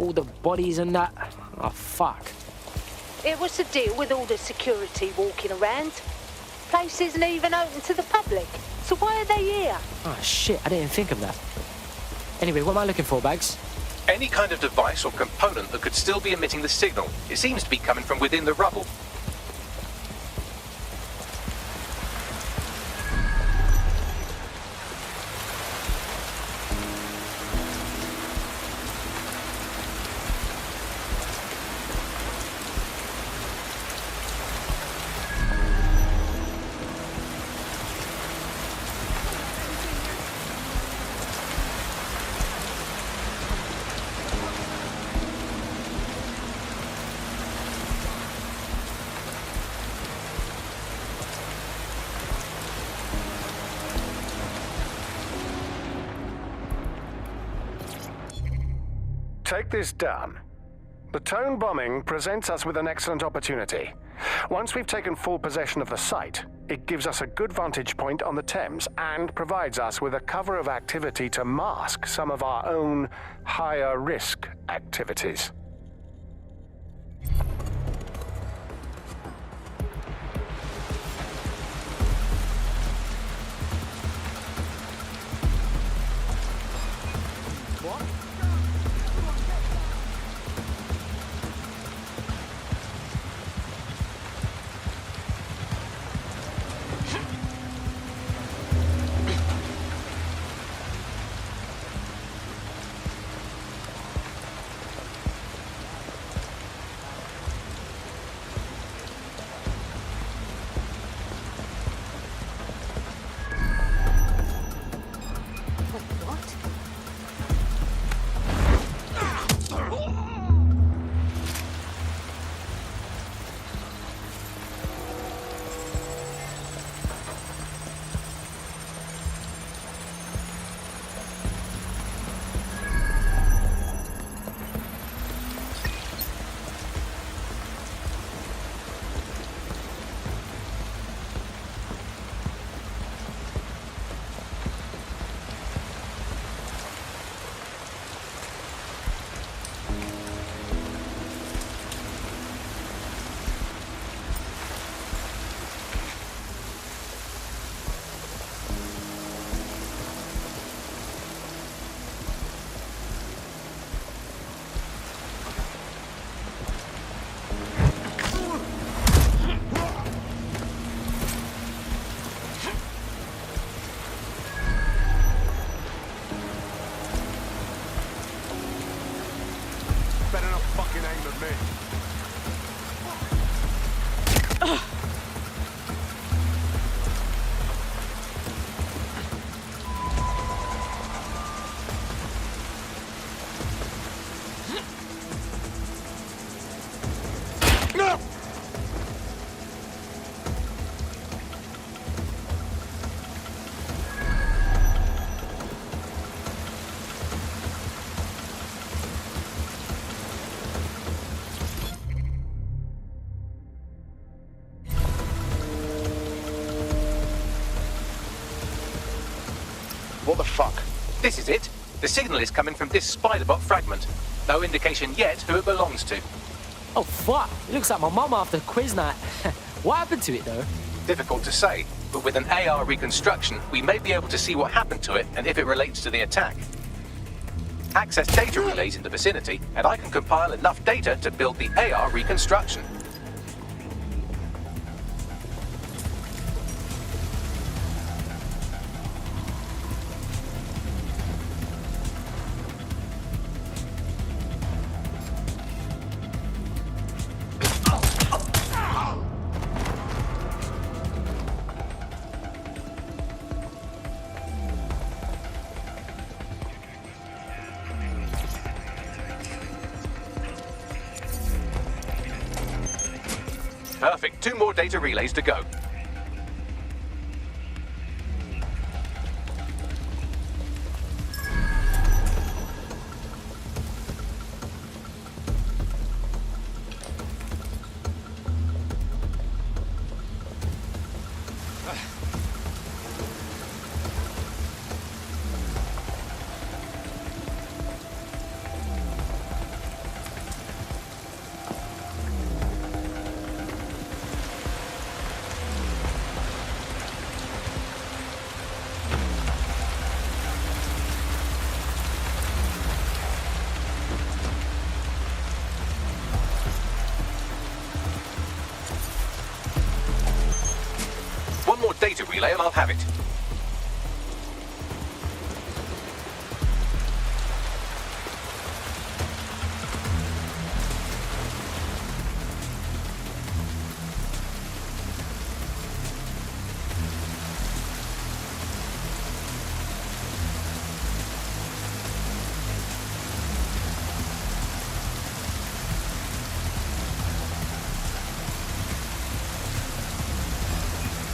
all the bodies and that. Oh, fuck. It was to deal with all the security walking around. Place isn't even open to the public, so why are they here? Oh, shit, I didn't think of that. Anyway, what am I looking for, Bags? Any kind of device or component that could still be emitting the signal. It seems to be coming from within the rubble. Take this down. The tone bombing presents us with an excellent opportunity. Once we've taken full possession of the site, it gives us a good vantage point on the Thames and provides us with a cover of activity to mask some of our own higher risk activities. What the fuck? This is it. The signal is coming from this spider-bot fragment. No indication yet who it belongs to. Oh, fuck. It looks like my mum after quiz night. What happened to it, though? Difficult to say, but with an AR reconstruction, we may be able to see what happened to it and if it relates to the attack. Access data relays in the vicinity, and I can compile enough data to build the AR reconstruction. Perfect. 2 more data relays to go. have it.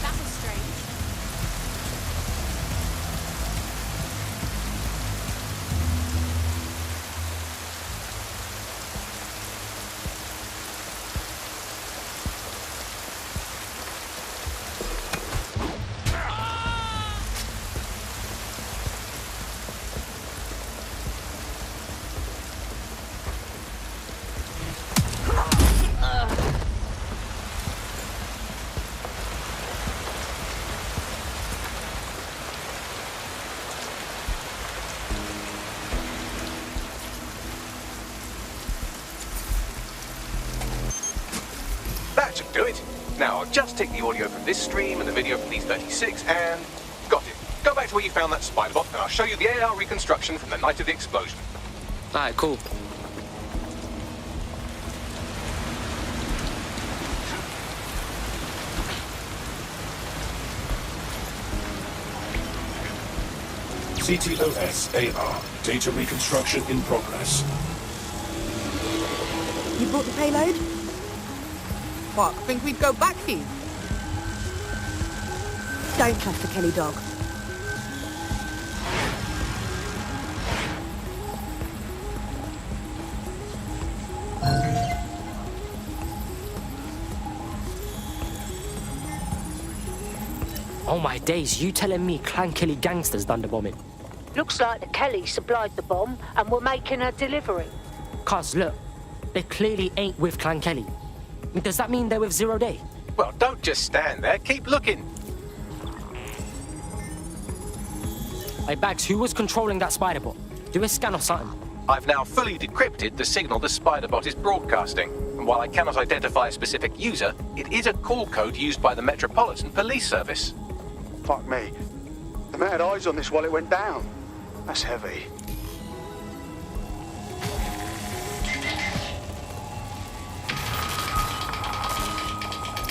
That was strange. That should do it. Now, I'll just take the audio from this stream and the video from these 36 and... got it. Go back to where you found that spider bot and I'll show you the AR reconstruction from the night of the explosion. Alright, cool. CTOS AR. Data reconstruction in progress. You brought the payload? What, think we'd go back here? Don't trust the Kelly dog. Oh my days, you telling me Clan Kelly gangsters done the bombing? Looks like the Kelly supplied the bomb and were making a delivery. Cuz, look, they clearly ain't with Clan Kelly. Does that mean they're with Zero Day? Well, don't just stand there. Keep looking. Hey, Bags, who was controlling that spider bot? Do a scan or something. I've now fully decrypted the signal the spider bot is broadcasting. And while I cannot identify a specific user, it is a call code used by the Metropolitan Police Service. Fuck me. The man had eyes on this while it went down. That's heavy.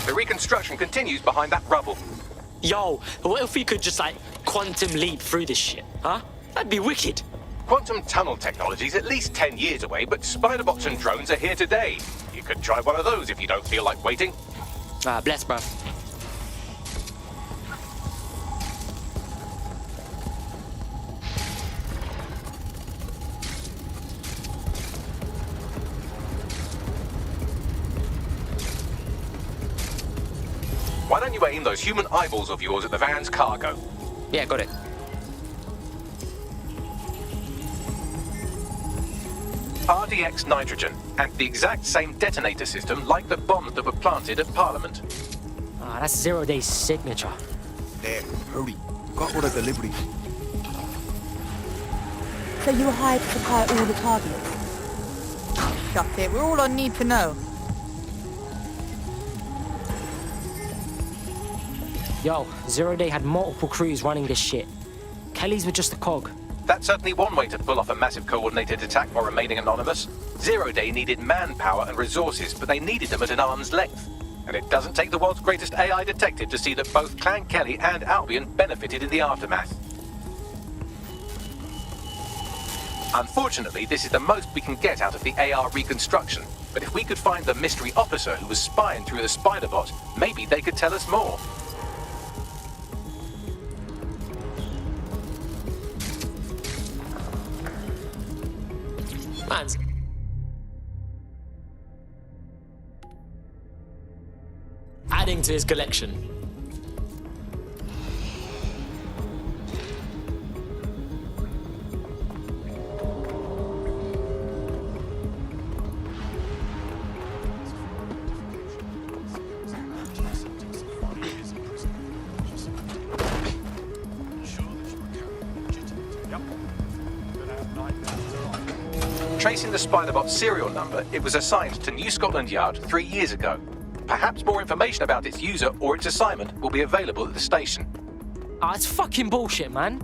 The reconstruction continues behind that rubble. Yo, what if we could just, like, quantum leap through this shit, huh? That'd be wicked. Quantum tunnel technology's at least 10 years away, but spider bots and drones are here today. You could try one of those if you don't feel like waiting. Ah, bless, bruv. Why don't you aim those human eyeballs of yours at the van's cargo? Yeah, got it. RDX nitrogen, and the exact same detonator system like the bombs that were planted at Parliament. Ah, that's Zero Day's signature. There, hurry. Got all the deliveries. So you were hired to supply all the targets? Shut it, we're all on need to know. Yo, Zero Day had multiple crews running this shit. Kelly's were just a cog. That's certainly one way to pull off a massive coordinated attack while remaining anonymous. Zero Day needed manpower and resources, but they needed them at an arm's length. And it doesn't take the world's greatest AI detective to see that both Clan Kelly and Albion benefited in the aftermath. Unfortunately, this is the most we can get out of the AR reconstruction. But if we could find the mystery officer who was spying through the spider bot, maybe they could tell us more. Man's... adding to his collection. Tracing the Spiderbot's serial number, it was assigned to New Scotland Yard 3 years ago. Perhaps more information about its user or its assignment will be available at the station. Ah, it's fucking bullshit, man.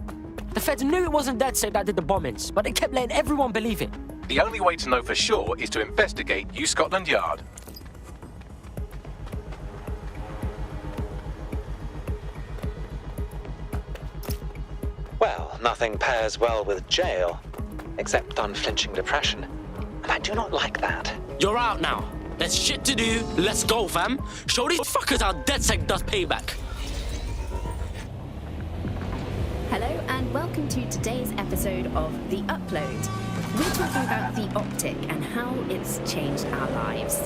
The feds knew it wasn't DedSec that did the bombings, but they kept letting everyone believe it. The only way to know for sure is to investigate New Scotland Yard. Well, nothing pairs well with jail, except unflinching depression. And I do not like that. You're out now. There's shit to do. Let's go, fam. Show these fuckers how DedSec does payback. Hello and welcome to today's episode of The Upload. We're talking about the optic and how it's changed our lives.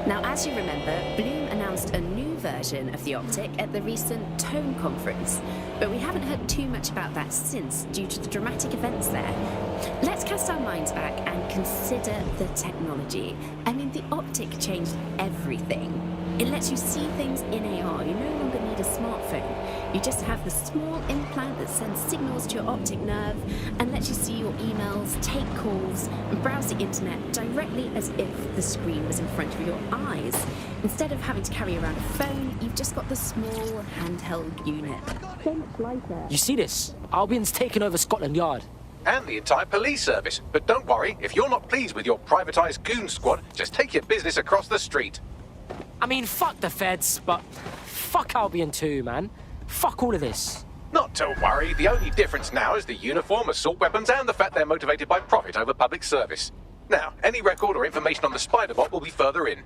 Now, as you remember, Bloom announced a new version of the optic at the recent Tone conference, but we haven't heard too much about that since due to the dramatic events there. Let's cast our minds back and consider the technology. I mean, the optic changed everything. It lets you see things in AR. You no longer need a smartphone. You just have the small implant that sends signals to your optic nerve and lets you see your emails, take calls, and browse the internet directly as if the screen was in front of your eyes. Instead of having to carry around a phone, you've just got the small handheld unit. So much lighter. You see this? Albion's taken over Scotland Yard. And the entire police service. But don't worry, if you're not pleased with your privatised goon squad, just take your business across the street. I mean, fuck the feds, but fuck Albion too, man. Fuck all of this. Not to worry, the only difference now is the uniform, assault weapons, and the fact they're motivated by profit over public service. Now, any record or information on the Spider-Bot will be further in.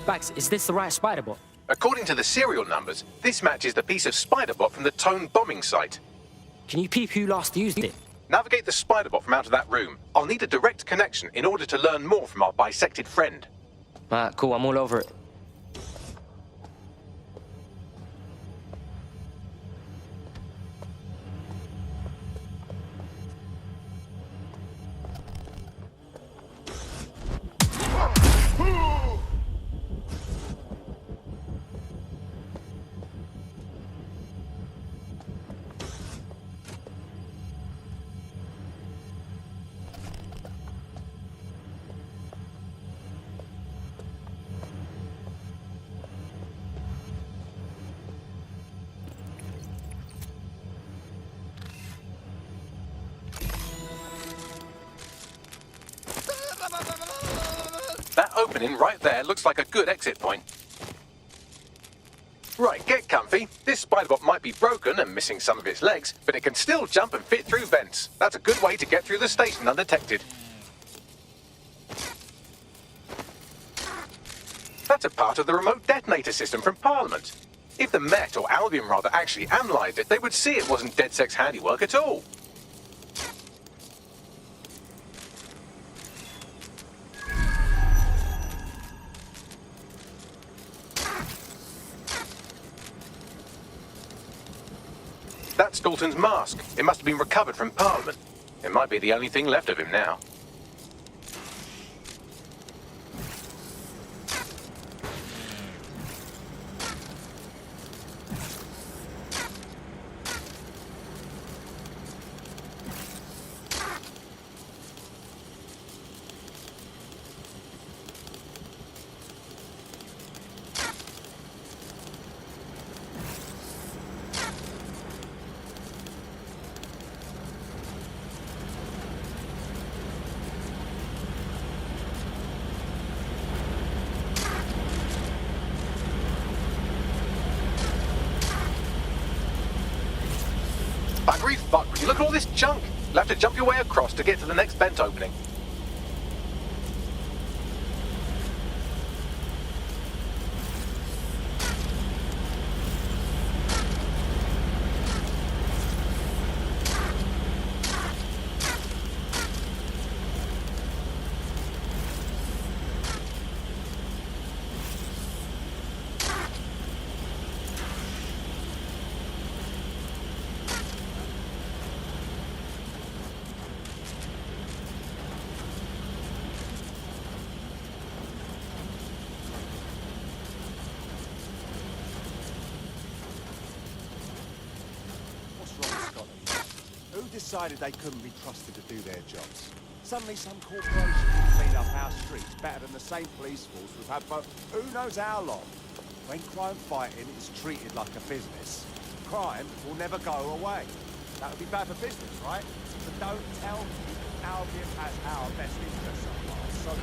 Bax, is this the right Spider-Bot? According to the serial numbers, this matches the piece of Spider-Bot from the Tone bombing site. Can you peep who last used it? Navigate the Spider-Bot from out of that room. I'll need a direct connection in order to learn more from our bisected friend. Alright, cool, I'm all over it. That opening right there looks like a good exit point. Right, get comfy. This Spider-Bot might be broken and missing some of its legs, but it can still jump and fit through vents. That's a good way to get through the station undetected. That's a part of the remote detonator system from Parliament. If the Met, or Albion rather, actually analysed it, they would see it wasn't DedSec's handiwork at all. That's Dalton's mask. It must have been recovered from Parliament. It might be the only thing left of him now. Buggery fuck, would you look at all this junk? You'll have to jump your way across to get to the next vent opening. decided they couldn't be trusted to do their jobs. Suddenly some corporation can clean up our streets better than the same police force we've had for who knows how long. When crime fighting is treated like a business, crime will never go away. That would be bad for business, right? So don't tell me Albion has our best interests at heart. So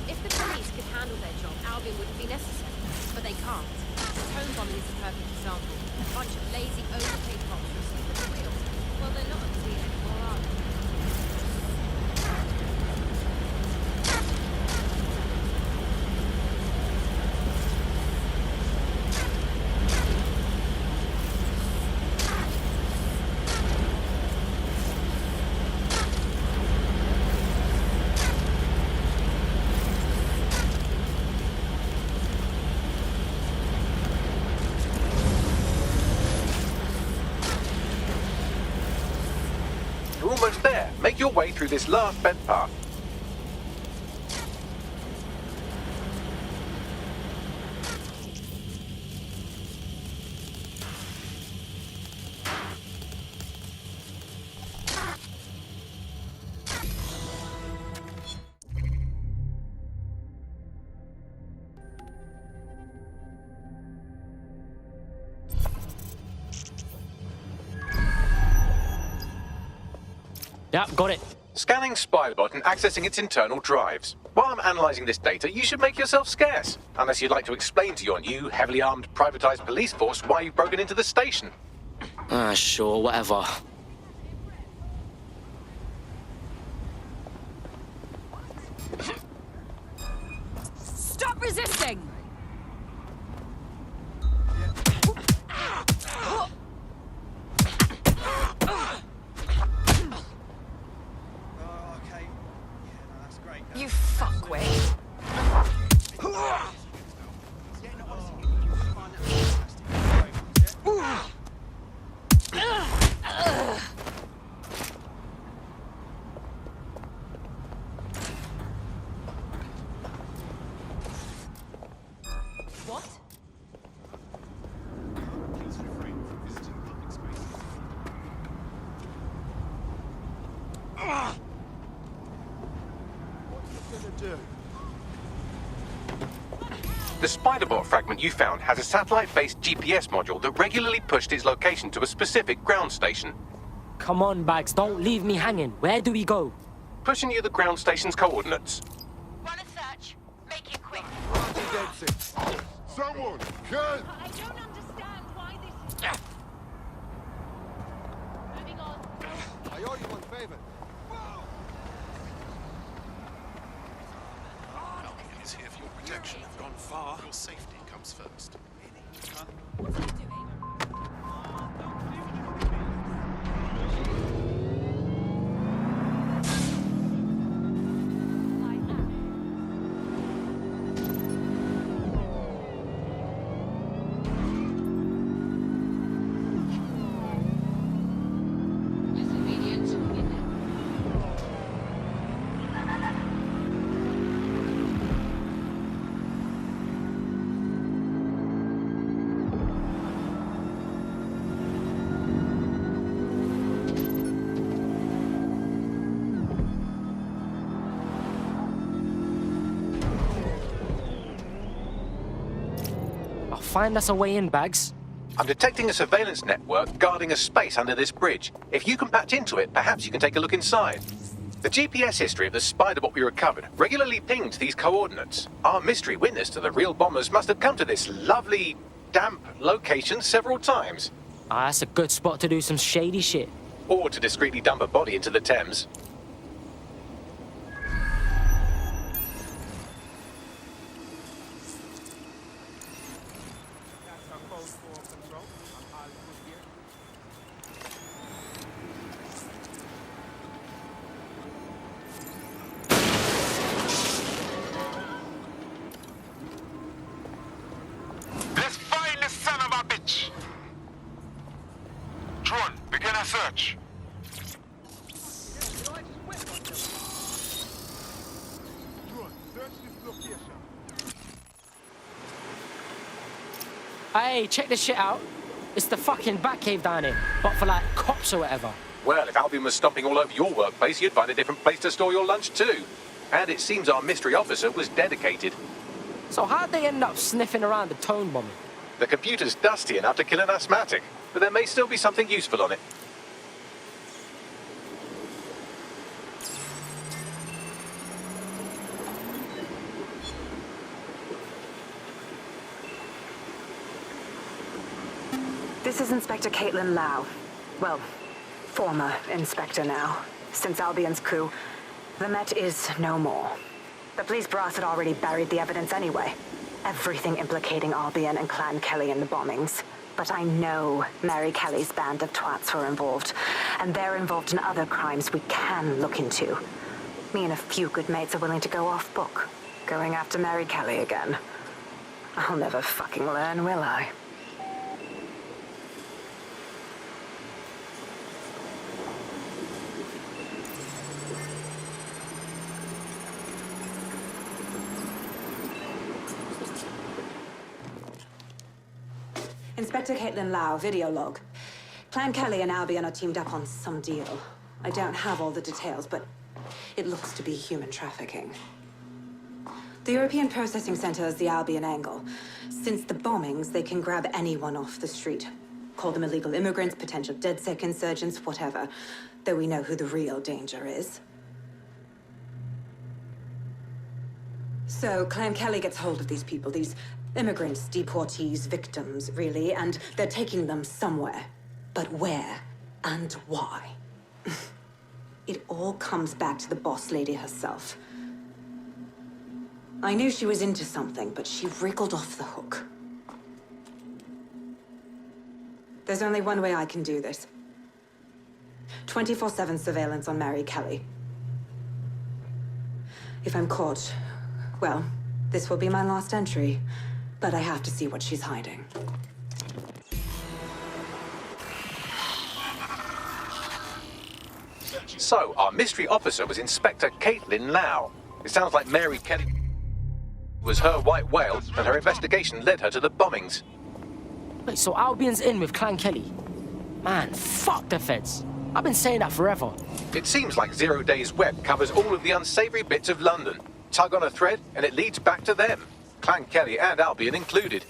if the police could handle their job, Albion wouldn't be necessary. But they can't. The tone bombing is a perfect example. A bunch of lazy, overpaid cops who sleep at the wheel. Well, they're not at sea anymore, are they? Almost there. Make your way through this last bed path. Yep, got it. Scanning Spiderbot and accessing its internal drives. While I'm analysing this data, you should make yourself scarce. Unless you'd like to explain to your new, heavily armed, privatised police force why you've broken into the station. Sure, whatever. Stop resisting! You fuckwit. What? The Spiderbot fragment you found has a satellite-based GPS module that regularly pushed its location to a specific ground station. Come on, Bags, don't leave me hanging. Where do we go? Pushing you the ground station's coordinates. Run a search. Make it quick. Someone, can... I don't understand why this is... Moving on. I owe you one favor. Albion is here for your protection. You've gone far. Your safety comes first. What's he doing? Find us a way in, Bags. I'm detecting a surveillance network guarding a space under this bridge. If you can patch into it, perhaps you can take a look inside. The GPS history of the Spiderbot we recovered regularly pinged these coordinates. Our mystery witness to the real bombers must have come to this lovely, damp location several times. That's a good spot to do some shady shit. Or to discreetly dump a body into the Thames. Let's find this son of a bitch! Drone, begin a search. Hey, check this shit out. It's the fucking Batcave down here, but for like cops or whatever. Well, if Albion was stomping all over your workplace, you'd find a different place to store your lunch too. And it seems our mystery officer was dedicated. So how'd they end up sniffing around the tone bombing? The computer's dusty enough to kill an asthmatic, but there may still be something useful on it. This is Inspector Caitlin Lau. Well, former inspector now. Since Albion's coup, the Met is no more. The police brass had already buried the evidence anyway. Everything implicating Albion and Clan Kelly in the bombings. But I know Mary Kelly's band of twats were involved, and they're involved in other crimes we can look into. Me and a few good mates are willing to go off book, going after Mary Kelly again. I'll never fucking learn, will I? Inspector Caitlin Lau, video log. Clan Kelly and Albion are teamed up on some deal. I don't have all the details, but it looks to be human trafficking. The European Processing Center is the Albion angle. Since the bombings, they can grab anyone off the street. Call them illegal immigrants, potential DedSec insurgents, whatever. Though we know who the real danger is. So, Clan Kelly gets hold of these people, these immigrants, deportees, victims, really, and they're taking them somewhere. But where and why? It all comes back to the boss lady herself. I knew she was into something, but she wriggled off the hook. There's only one way I can do this. 24/7 surveillance on Mary Kelly. If I'm caught, well, this will be my last entry. But I have to see what she's hiding. So, our mystery officer was Inspector Caitlin Lau. It sounds like Mary Kelly was her white whale, and her investigation led her to the bombings. Wait, so Albion's in with Clan Kelly? Man, fuck the feds. I've been saying that forever. It seems like Zero Days Web covers all of the unsavory bits of London. Tug on a thread, and it leads back to them. Clan Kelly and Albion included.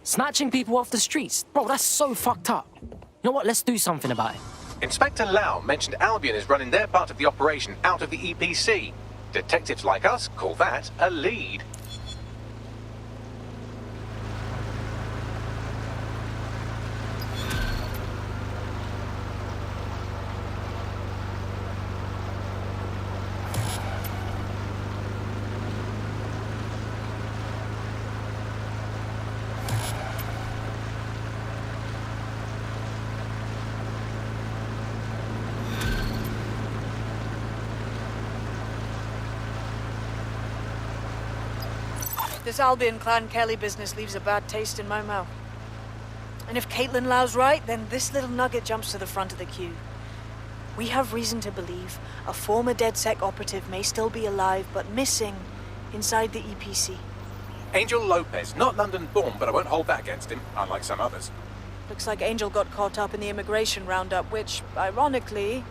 Snatching people off the streets? Bro, that's so fucked up. You know what? Let's do something about it. Inspector Lau mentioned Albion is running their part of the operation out of the EPC. Detectives like us call that a lead. This Albion Clan Kelly business leaves a bad taste in my mouth. And if Caitlin Lau's right, then this little nugget jumps to the front of the queue. We have reason to believe a former DedSec operative may still be alive, but missing inside the EPC. Angel Lopez, not London-born, but I won't hold that against him, unlike some others. Looks like Angel got caught up in the immigration roundup, which, ironically,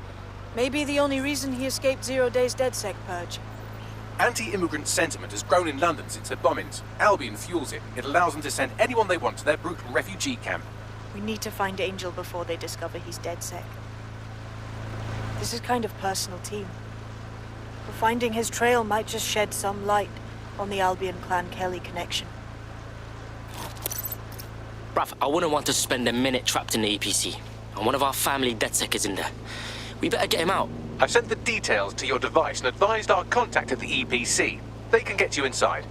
may be the only reason he escaped 0 Days DedSec purge. Anti-immigrant sentiment has grown in London since the bombings. Albion fuels it. It allows them to send anyone they want to their brutal refugee camp. We need to find Angel before they discover he's DedSec. This is kind of personal team. But finding his trail might just shed some light on the Albion Clan Kelly connection. Bruv, I wouldn't want to spend a minute trapped in the EPC. And one of our family DedSec is in there. We better get him out. I've sent the details to your device and advised our contact at the EPC. They can get you inside.